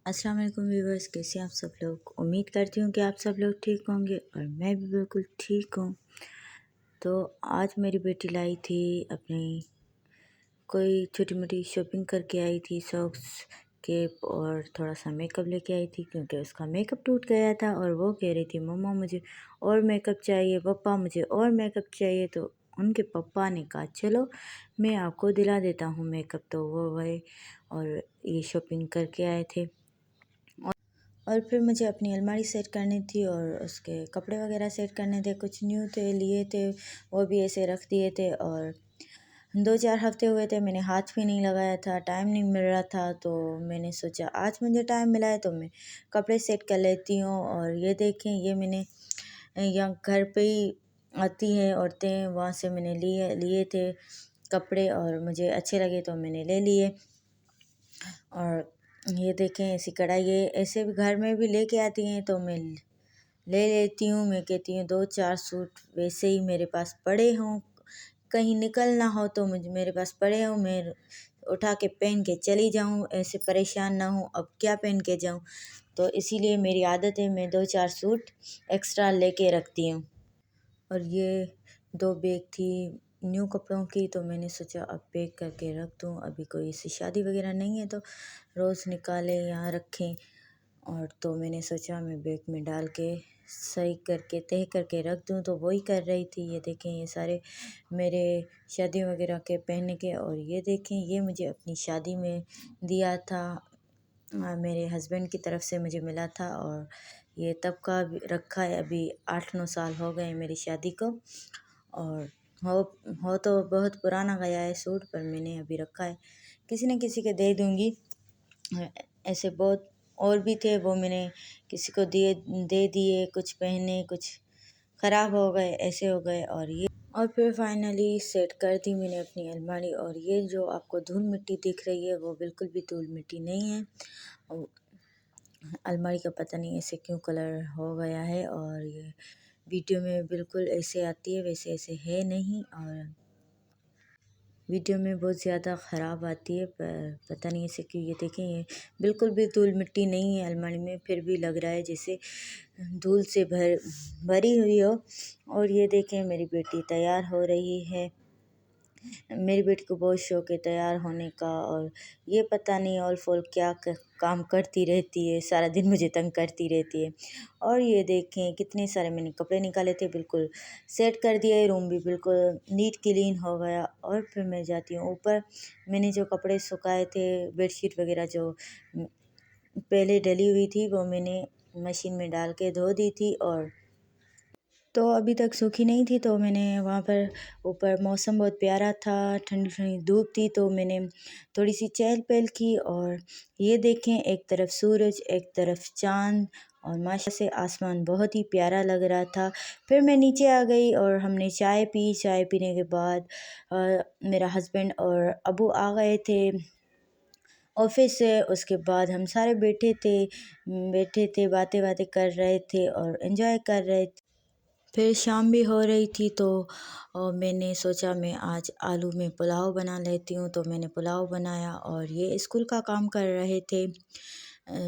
अस्सलाम वालेकुम व्यूवर्स, कैसे हैं आप सब लोग। उम्मीद करती हूँ कि आप सब लोग ठीक होंगे और मैं भी बिल्कुल ठीक हूँ। तो आज मेरी बेटी लाई थी अपनी कोई छोटी मोटी शॉपिंग करके आई थी, सॉक्स केप और थोड़ा सा मेकअप लेके आई थी क्योंकि उसका मेकअप टूट गया था और वो कह रही थी मम्मा मुझे और मेकअप चाहिए, पापा मुझे और मेकअप चाहिए। तो उनके पापा ने कहा चलो मैं आपको दिला देता हूँ मेकअप। तो वो गए और ये शॉपिंग करके आए थे और फिर मुझे अपनी अलमारी सेट करनी थी और उसके कपड़े वगैरह सेट करने थे। कुछ न्यू थे, लिए थे, वो भी ऐसे रख दिए थे और 2-4 हफ्ते हुए थे मैंने हाथ भी नहीं लगाया था, टाइम नहीं मिल रहा था। तो मैंने सोचा आज मुझे टाइम मिला है तो मैं कपड़े सेट कर लेती हूँ। और ये देखें, ये मैंने यहाँ घर पे ही आती हैं औरतें, वहाँ से मैंने लिए थे कपड़े और मुझे अच्छे लगे तो मैंने ले लिए। और ये देखें ऐसी कढ़ाई, ये ऐसे भी घर में भी लेके आती हैं तो मैं ले लेती हूँ। मैं कहती हूँ 2-4 सूट वैसे ही मेरे पास पड़े हों, कहीं निकलना हो तो मुझे मेरे पास पड़े हों, मैं उठा के पहन के चली जाऊँ, ऐसे परेशान ना हूँ अब क्या पहन के जाऊँ। तो इसीलिए मेरी आदत है मैं 2-4 सूट एक्स्ट्रा लेके रखती हूँ। और ये 2 बैग थी न्यू कपड़ों की, तो मैंने सोचा अब पैक करके रख दूँ, अभी कोई ऐसी शादी वगैरह नहीं है तो रोज़ निकालें यहाँ रखें। और तो मैंने सोचा मैं बैग में डाल के सही करके तय करके रख दूँ, तो वही कर रही थी। ये देखें, ये सारे मेरे शादी वगैरह के पहनने के। और ये देखें, ये मुझे अपनी शादी में दिया था, मेरे हस्बैंड की तरफ से मुझे मिला था और ये तब का रखा है। अभी 8-9 साल हो गए मेरी शादी को और हो तो बहुत पुराना गया है सूट, पर मैंने अभी रखा है, किसी न किसी के दे दूँगी। ऐसे बहुत और भी थे, वो मैंने किसी को दे दिए, कुछ पहने, कुछ ख़राब हो गए, ऐसे हो गए। और फिर फाइनली सेट कर दी मैंने अपनी अलमारी। और ये जो आपको धूल मिट्टी दिख रही है वो बिल्कुल भी धूल मिट्टी नहीं है। और अलमारी का पता नहीं ऐसे क्यों कलर हो गया है और ये वीडियो में बिल्कुल ऐसे आती है वैसे ऐसे है नहीं, और वीडियो में बहुत ज़्यादा ख़राब आती है, पर पता नहीं ऐसे क्यों। ये देखें, ये बिल्कुल भी धूल मिट्टी नहीं है अलमारी में, फिर भी लग रहा है जैसे धूल से भरी हुई हो। और ये देखें, मेरी बेटी तैयार हो रही है। मेरी बेटी को बहुत शौक है तैयार होने का और ये पता नहीं ऑल फॉल क्या काम करती रहती है, सारा दिन मुझे तंग करती रहती है। और ये देखें कितने सारे मैंने कपड़े निकाले थे, बिल्कुल सेट कर दिया, रूम भी बिल्कुल नीट क्लीन हो गया। और फिर मैं जाती हूँ ऊपर। मैंने जो कपड़े सुखाए थे, बेडशीट वगैरह जो पहले डली हुई थी, वो मैंने मशीन में डाल के धो दी थी और तो अभी तक सूखी नहीं थी। तो मैंने वहाँ पर ऊपर मौसम बहुत प्यारा था, ठंडी ठंडी धूप थी, तो मैंने थोड़ी सी चहल पहल की। और ये देखें, एक तरफ सूरज एक तरफ चाँद और माशा से आसमान बहुत ही प्यारा लग रहा था। फिर मैं नीचे आ गई और हमने चाय पी। चाय पीने के बाद मेरा हस्बैंड और अबू आ गए थे ऑफिस से। उसके बाद हम सारे बैठे थे, बातें बातें कर रहे थे और एंजॉय कर रहे थे। फिर शाम भी हो रही थी तो मैंने सोचा मैं आज आलू में पुलाव बना लेती हूँ, तो मैंने पुलाव बनाया। और ये स्कूल का काम कर रहे थे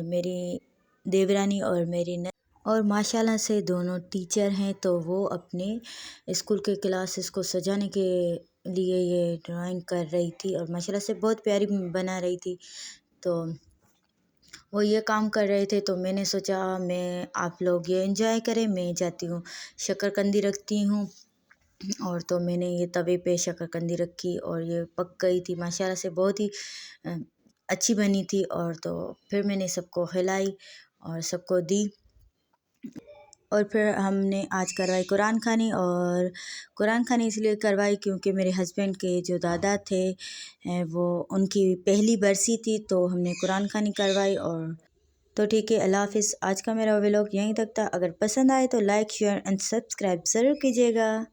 मेरी देवरानी और मेरी और माशाल्लाह से दोनों टीचर हैं, तो वो अपने स्कूल के क्लासेस को सजाने के लिए ये ड्राइंग कर रही थी और माशाल्लाह से बहुत प्यारी बना रही थी। तो वो ये काम कर रहे थे, तो मैंने सोचा मैं आप लोग ये एंजॉय करें, मैं जाती हूँ शक्करकंदी रखती हूँ। और तो मैंने ये तवे पे शक्करकंदी रखी और ये पक गई थी माशाल्लाह से, बहुत ही अ, अच्छी बनी थी। और तो फिर मैंने सबको खिलाई और सबको दी। और फिर हमने आज करवाई कुरान खानी। और कुरान खानी इसलिए करवाई क्योंकि मेरे हस्बैंड के जो दादा थे वो उनकी पहली बरसी थी, तो हमने कुरान खानी करवाई। और तो ठीक है, अल्लाह हाफ़िज़। आज का मेरा व्लॉग यहीं तक था। अगर पसंद आए तो लाइक शेयर एंड सब्सक्राइब ज़रूर कीजिएगा।